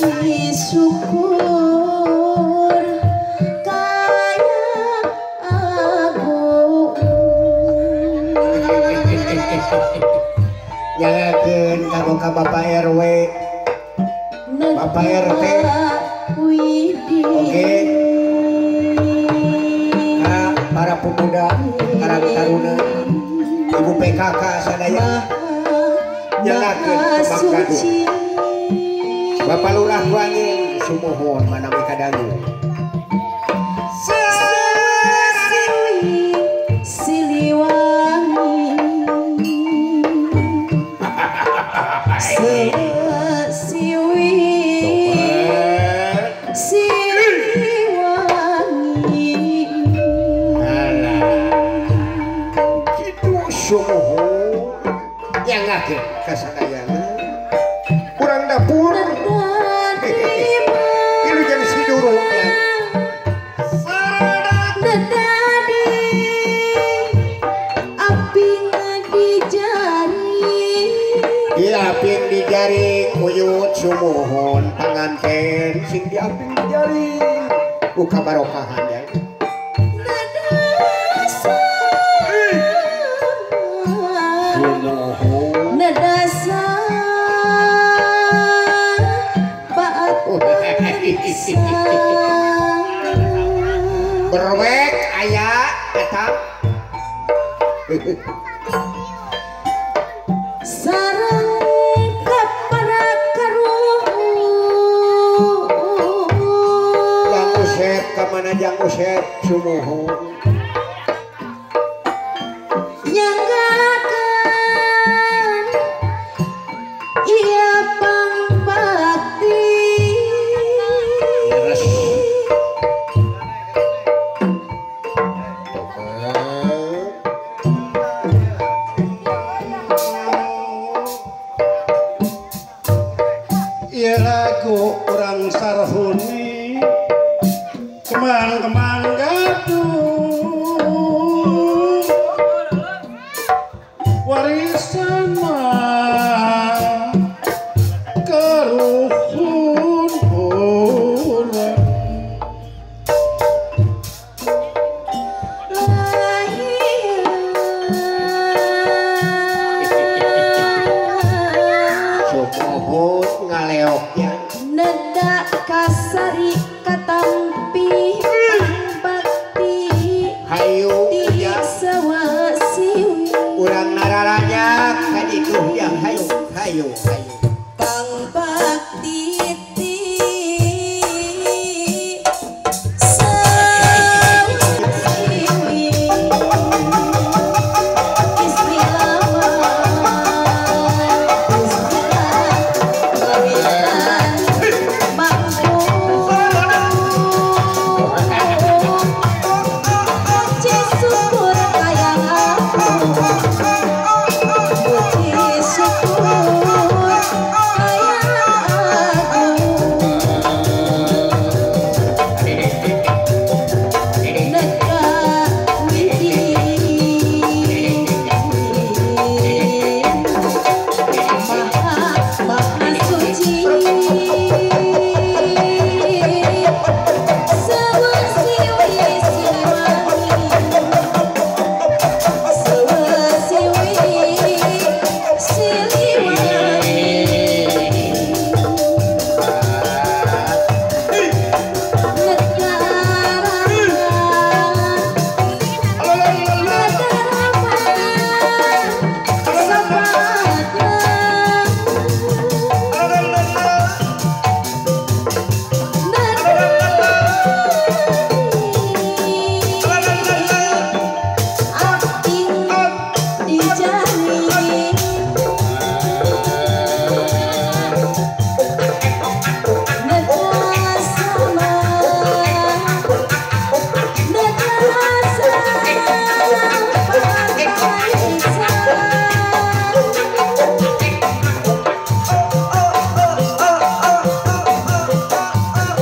puji syukur kaya agung jangan kamu ke Bapak RW Bapak RT oke para pemuda karang taruna ibu PKK sadaya jangan kebanggaan Bapak Lurah Wangin sumohon manami kadangu kasadayana kurang dapur ilu jadi si durung ya dadadi api di jari iya api di jari uyut sumohon panganten sing di api di jari uka barokahan ya berwek ayah tetap sarang kapara karuh yang usep kamana jang usep sumohon nyanggakan ia pangbakti orang sarhuni kemang-kemang gaduh